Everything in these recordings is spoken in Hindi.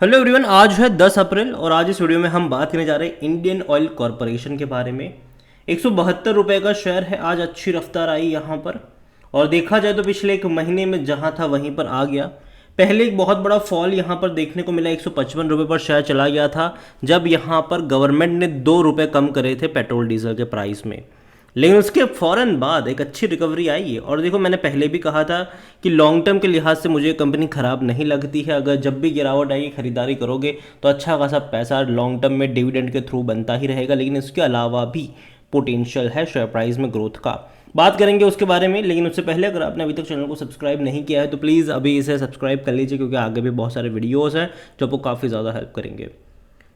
हेलो एवरीवन, आज है 10 अप्रैल और आज इस वीडियो में हम बात करने जा रहे हैं इंडियन ऑयल कॉरपोरेशन के बारे में। 172 रुपये का शेयर है। आज अच्छी रफ्तार आई यहाँ पर और देखा जाए तो पिछले एक महीने में जहाँ था वहीं पर आ गया। पहले एक बहुत बड़ा फॉल यहाँ पर देखने को मिला, 155 रुपये पर शेयर चला गया था जब यहाँ पर गवर्नमेंट ने 2 रुपये कम करे थे पेट्रोल डीजल के प्राइस में। लेकिन उसके फ़ौरन बाद एक अच्छी रिकवरी आई है। और देखो, मैंने पहले भी कहा था कि लॉन्ग टर्म के लिहाज से मुझे कंपनी ख़राब नहीं लगती है। अगर जब भी गिरावट आएगी खरीदारी करोगे तो अच्छा खासा पैसा लॉन्ग टर्म में डिविडेंड के थ्रू बनता ही रहेगा। लेकिन इसके अलावा भी पोटेंशियल है शेयर प्राइस में ग्रोथ का, बात करेंगे उसके बारे में। लेकिन उससे पहले अगर आपने अभी तक चैनल को सब्सक्राइब नहीं किया है तो प्लीज़ अभी इसे सब्सक्राइब कर लीजिए, क्योंकि आगे भी बहुत सारे वीडियोज़ हैं जो आपको काफ़ी ज़्यादा हेल्प करेंगे।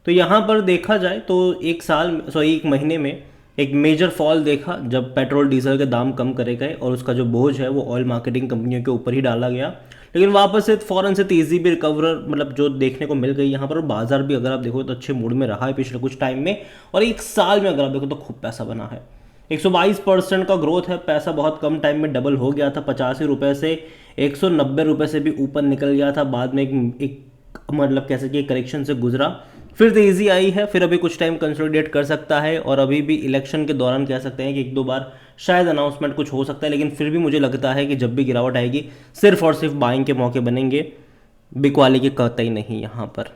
तो यहाँ पर देखा जाए तो एक महीने में एक मेजर फॉल देखा जब पेट्रोल डीजल के दाम कम करे गए और उसका जो बोझ है वो ऑयल मार्केटिंग कंपनियों के ऊपर ही डाला गया। लेकिन वापस से फ़ौरन से तेज़ी भी रिकवर मतलब जो देखने को मिल गई यहाँ पर। बाजार भी अगर आप देखो तो अच्छे मूड में रहा है पिछले कुछ टाइम में, और एक साल में अगर आप देखो तो खूब पैसा बना है। 122% का ग्रोथ है। पैसा बहुत कम टाइम में डबल हो गया था, 85 रुपये से 190 रुपये से भी ऊपर निकल गया था। बाद में एक मतलब कैसे कि करेक्शन से गुजरा, फिर तेज़ी आई है, फिर अभी कुछ टाइम कंसोलिडेट कर सकता है। और अभी भी इलेक्शन के दौरान कह सकते हैं कि एक दो बार शायद अनाउंसमेंट कुछ हो सकता है। लेकिन फिर भी मुझे लगता है कि जब भी गिरावट आएगी सिर्फ और सिर्फ बाइंग के मौके बनेंगे, बिकवाली के कतई नहीं यहाँ पर।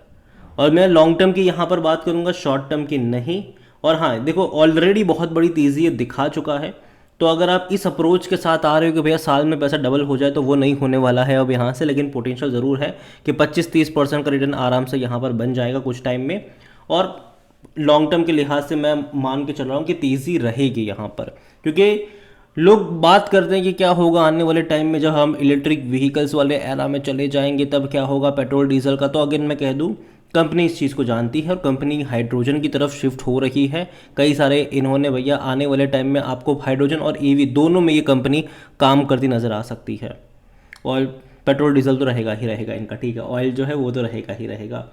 और मैं लॉन्ग टर्म की यहाँ पर बात करूँगा, शॉर्ट टर्म की नहीं। और हाँ देखो, ऑलरेडी बहुत बड़ी तेज़ी ये दिखा चुका है। तो अगर आप इस अप्रोच के साथ आ रहे हो कि भैया साल में पैसा डबल हो जाए, तो वो नहीं होने वाला है अब यहाँ से। लेकिन पोटेंशियल ज़रूर है कि 25-30% का रिटर्न आराम से यहाँ पर बन जाएगा कुछ टाइम में। और लॉन्ग टर्म के लिहाज से मैं मान के चल रहा हूँ कि तेज़ी रहेगी यहाँ पर, क्योंकि लोग बात करते हैं कि क्या होगा आने वाले टाइम में जब हम इलेक्ट्रिक व्हीकल्स वाले एरा में चले जाएंगे, तब क्या होगा पेट्रोल डीजल का। तो अगेन मैं कह दूं, कंपनी इस चीज़ को जानती है और कंपनी हाइड्रोजन की तरफ शिफ्ट हो रही है। कई सारे इन्होंने भैया आने वाले टाइम में आपको हाइड्रोजन और ईवी दोनों में ये कंपनी काम करती नज़र आ सकती है। ऑयल पेट्रोल डीजल तो रहेगा ही रहेगा इनका, ठीक है, ऑयल जो है वो तो रहेगा ही रहेगा।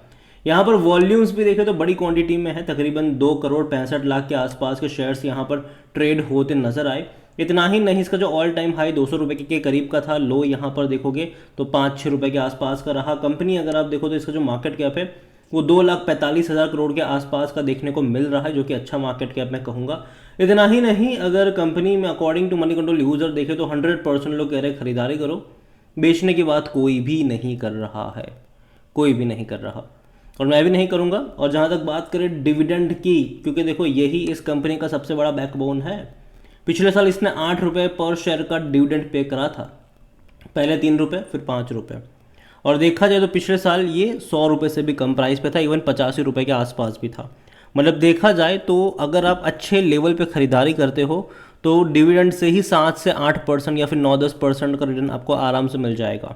यहाँ पर वॉल्यूम्स भी देखें तो बड़ी क्वांटिटी में है, तकरीबन 2,65,00,000 के आसपास के शेयर्स यहाँ पर ट्रेड होते नजर आए। इतना ही नहीं, इसका जो ऑल टाइम हाई 200 रुपये के करीब का था, लो यहाँ पर देखोगे तो 5-6 रुपये के आसपास का रहा। कंपनी अगर आप देखो तो इसका जो मार्केट कैप है वो 2,45,000 करोड़ के आसपास का देखने को मिल रहा है, जो कि अच्छा मार्केट कैप मैं कहूँगा। इतना ही नहीं, अगर कंपनी में according to Moneycontrol user देखे तो 100% लोग कह रहे हैं खरीदारी करो, बेचने की बात कोई भी नहीं कर रहा है, कोई भी नहीं कर रहा, और मैं भी नहीं करूँगा। और जहाँ तक बात करें डिविडेंड की, क्योंकि देखो यही इस कंपनी का सबसे बड़ा बैकबोन है। पिछले साल इसने 8 रुपये पर शेयर का डिविडेंड पे करा था, पहले 3 रुपये फिर 5 रुपये। और देखा जाए तो पिछले साल ये 100 रुपये से भी कम प्राइस पे था, इवन 85 रुपये के आसपास भी था। मतलब देखा जाए तो अगर आप अच्छे लेवल पे ख़रीदारी करते हो तो डिविडेंड से ही 7 से 8% या फिर 9-10% का रिटर्न आपको आराम से मिल जाएगा।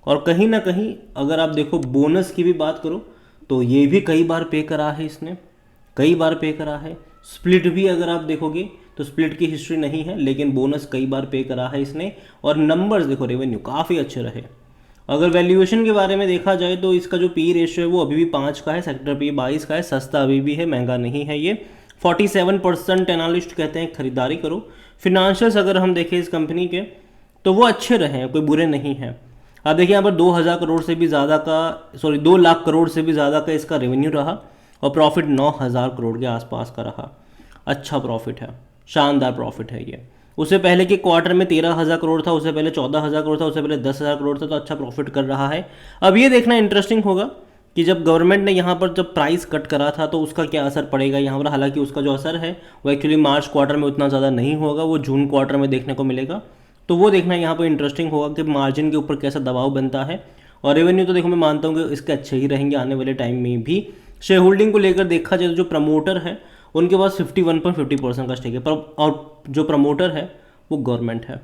और कहीं ना कहीं अगर आप देखो बोनस की भी बात करो तो ये भी कई बार पे करा है इसने, कई बार पे करा है। स्प्लिट भी अगर आप देखोगे तो स्प्लिट की हिस्ट्री नहीं है, लेकिन बोनस कई बार पे करा है इसने। और नंबर्स देखो, रेवेन्यू काफ़ी अच्छे रहे। अगर वैल्यूएशन के बारे में देखा जाए तो इसका जो पी रेशियो है वो अभी भी 5 का है, सेक्टर पी 22 का है, सस्ता अभी भी है, महंगा नहीं है ये। 47% एनालिस्ट कहते हैं खरीदारी करो। फिनेंशियल्स अगर हम देखें इस कंपनी के तो वो अच्छे रहे हैं, कोई बुरे नहीं हैं। आप देखिए यहाँ पर 2,000 करोड़ से भी ज़्यादा का 2 लाख करोड़ से भी ज़्यादा का इसका रेवेन्यू रहा और प्रॉफिट 9,000 करोड़ के आसपास का रहा। अच्छा प्रॉफिट है, शानदार प्रॉफिट है ये। उससे पहले के क्वार्टर में 13,000 करोड़ था, उससे पहले 14,000 करोड़ था, उससे पहले 10,000 करोड़ था, तो अच्छा प्रॉफिट कर रहा है। अब ये देखना इंटरेस्टिंग होगा कि जब गवर्नमेंट ने यहाँ पर जब प्राइस कट करा था तो उसका क्या असर पड़ेगा यहाँ पर। हालांकि उसका जो असर है वो एक्चुअली मार्च क्वार्टर में उतना ज़्यादा नहीं होगा, वो जून क्वार्टर में देखने को मिलेगा। तो वो देखना यहाँ पर इंटरेस्टिंग होगा कि मार्जिन के ऊपर कैसा दबाव बनता है। और रेवेन्यू तो देखो मैं मानता हूँ कि इसके अच्छे ही रहेंगे आने वाले टाइम में भी। शेयर होल्डिंग को लेकर देखा जाए तो जो प्रमोटर है उनके पास 51.50% का स्टेक है, पर और जो प्रमोटर है वो गवर्नमेंट है।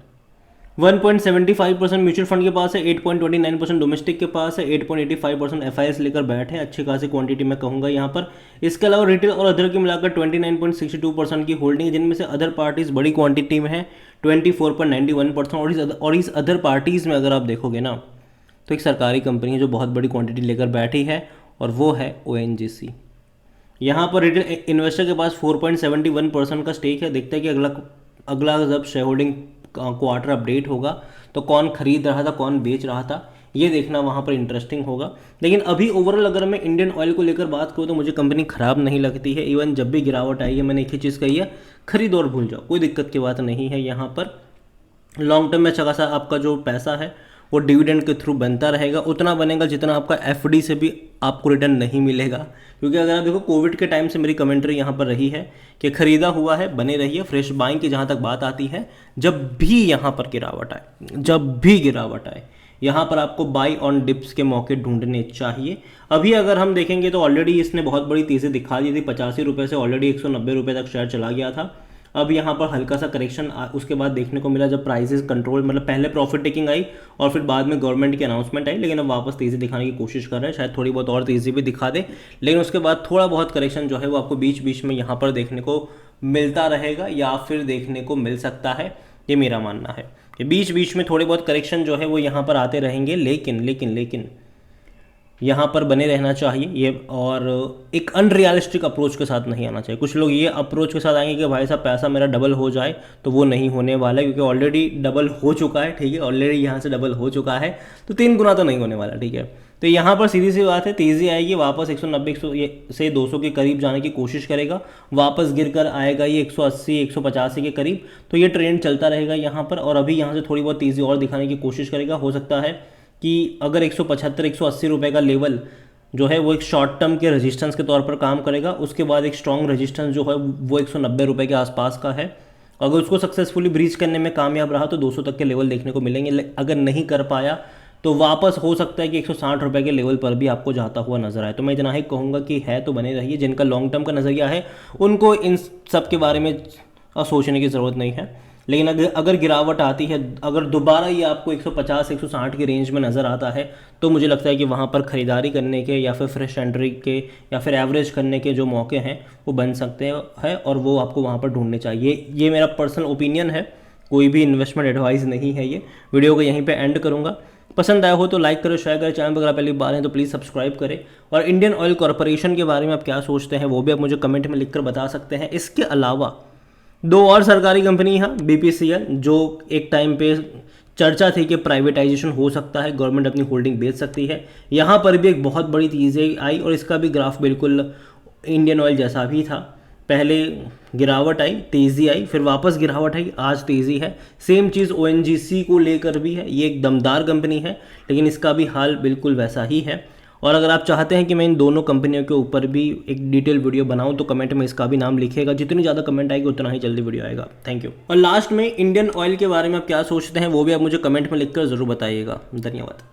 1.75% म्यूचुअल फंड के पास है, 8.29% डोमेस्टिक के पास है, 8.85% एफआईएस लेकर बैठे हैं, अच्छी खासी क्वांटिटी मैं कहूँगा यहाँ पर। इसके अलावा रिटेल और अदर की मिलाकर 29.62% की होल्डिंग है, जिनमें से अदर पार्टीज बड़ी क्वांटिटी में है 24.91%। और इस अदर पार्टीज़ में अगर आप देखोगे ना तो एक सरकारी कंपनी है जो बहुत बड़ी क्वांटिटी लेकर बैठी है, और वो है ओएनजीसी। यहाँ पर रिटेल इन्वेस्टर के पास 4.71% का स्टेक है। देखते हैं कि अगला जब शेयर होल्डिंग क्वार्टर अपडेट होगा तो कौन खरीद रहा था कौन बेच रहा था, ये देखना वहाँ पर इंटरेस्टिंग होगा। लेकिन अभी ओवरऑल अगर मैं इंडियन ऑयल को लेकर बात करूँ तो मुझे कंपनी ख़राब नहीं लगती है। इवन जब भी गिरावट आई है मैंने एक ही चीज़ कही है, खरीद और भूल जाओ, कोई दिक्कत की बात नहीं है। यहाँ पर लॉन्ग टर्म में अच्छा खासा आपका जो पैसा है वो डिविडेंड के थ्रू बनता रहेगा, उतना बनेगा जितना आपका एफडी से भी आपको रिटर्न नहीं मिलेगा। क्योंकि अगर आप देखो कोविड के टाइम से मेरी कमेंट्री यहाँ पर रही है कि खरीदा हुआ है, बने रहिए। फ्रेश बाइंग की जहाँ तक बात आती है, जब भी यहाँ पर गिरावट आए, जब भी गिरावट आए, यहाँ पर आपको बाई ऑन डिप्स के मौके ढूंढने चाहिए। अभी अगर हम देखेंगे तो ऑलरेडी इसने बहुत बड़ी तेज़ी दिखा दी थी, 85 रुपये से ऑलरेडी 190 रुपये तक शेयर चला गया था। अब यहाँ पर हल्का सा करेक्शन उसके बाद देखने को मिला जब प्राइसेस कंट्रोल, मतलब पहले प्रॉफिट टेकिंग आई और फिर बाद में गवर्नमेंट की अनाउंसमेंट आई, लेकिन अब वापस तेज़ी दिखाने की कोशिश कर रहे हैं, शायद थोड़ी बहुत और तेज़ी भी दिखा दे। लेकिन उसके बाद थोड़ा बहुत करेक्शन जो है वो आपको बीच बीच में यहाँ पर देखने को मिलता रहेगा या फिर देखने को मिल सकता है, ये मेरा मानना है कि बीच बीच में थोड़े बहुत करेक्शन जो है वो यहाँ पर आते रहेंगे। लेकिन यहाँ पर बने रहना चाहिए ये, और एक अनरियलिस्टिक अप्रोच के साथ नहीं आना चाहिए। कुछ लोग ये अप्रोच के साथ आएंगे कि भाई साहब पैसा मेरा डबल हो जाए, तो वो नहीं होने वाला है, क्योंकि ऑलरेडी डबल हो चुका है, ठीक है, ऑलरेडी यहाँ से डबल हो चुका है, तो 3 गुना तो नहीं होने वाला, ठीक है। तो यहाँ पर सीधी सी बात है, तेज़ी आएगी, वापस 190 से 200 के करीब जाने की कोशिश करेगा, वापस गिर कर आएगा ये 180 185 के करीब, तो ये ट्रेंड चलता रहेगा यहाँ पर। और अभी यहाँ से थोड़ी बहुत तेज़ी और दिखाने की कोशिश करेगा। हो सकता है कि अगर 175 180 रुपये का लेवल जो है वो एक शॉर्ट टर्म के रेजिस्टेंस के तौर पर काम करेगा, उसके बाद एक स्ट्रॉन्ग रेजिस्टेंस जो है वो 190 रुपये के आसपास का है। अगर उसको सक्सेसफुली ब्रीच करने में कामयाब रहा तो 200 तक के लेवल देखने को मिलेंगे। अगर नहीं कर पाया तो वापस हो सकता है कि 160 रुपये के लेवल पर भी आपको जाता हुआ नजर आए। तो मैं इतना ही कहूँगा कि है तो बने रहिए, जिनका लॉन्ग टर्म का नज़रिया है उनको इन सब के बारे में सोचने की ज़रूरत नहीं है। लेकिन अगर गिरावट आती है, अगर दोबारा ये आपको 150 160 के रेंज में नज़र आता है, तो मुझे लगता है कि वहाँ पर ख़रीदारी करने के या फिर फ्रेश एंट्री के या फिर एवरेज करने के जो मौके हैं वो बन सकते हैं, और वो आपको वहाँ पर ढूंढने चाहिए। ये मेरा पर्सनल ओपिनियन है, कोई भी इन्वेस्टमेंट एडवाइस नहीं है। ये वीडियो को यहीं पे एंड करूँगा। पसंद आया हो तो लाइक करो, शेयर करें, चैनल पर अगर पहली बार हैं तो प्लीज़ सब्सक्राइब करें। और इंडियन ऑयल कॉरपोरेशन के बारे में आप क्या सोचते हैं वो भी आप मुझे कमेंट में लिखकर बता सकते हैं। इसके अलावा 2 और सरकारी कंपनी है, बीपीसीएल, जो एक टाइम पे चर्चा थी कि प्राइवेटाइजेशन हो सकता है, गवर्नमेंट अपनी होल्डिंग बेच सकती है, यहाँ पर भी एक बहुत बड़ी चीज़ें आई और इसका भी ग्राफ बिल्कुल इंडियन ऑयल जैसा भी था। पहले गिरावट आई, तेज़ी आई, फिर वापस गिरावट आई, आज तेज़ी है। सेम चीज़ ओएनजीसी को लेकर भी है, ये एक दमदार कंपनी है, लेकिन इसका भी हाल बिल्कुल वैसा ही है। और अगर आप चाहते हैं कि मैं इन दोनों कंपनियों के ऊपर भी एक डिटेल वीडियो बनाऊं तो कमेंट में इसका भी नाम लिखिएगा। जितनी ज़्यादा कमेंट आएगी उतना ही जल्दी वीडियो आएगा। Thank you. और लास्ट में इंडियन ऑयल के बारे में आप क्या सोचते हैं वो भी आप मुझे कमेंट में लिखकर ज़रूर बताइएगा। धन्यवाद।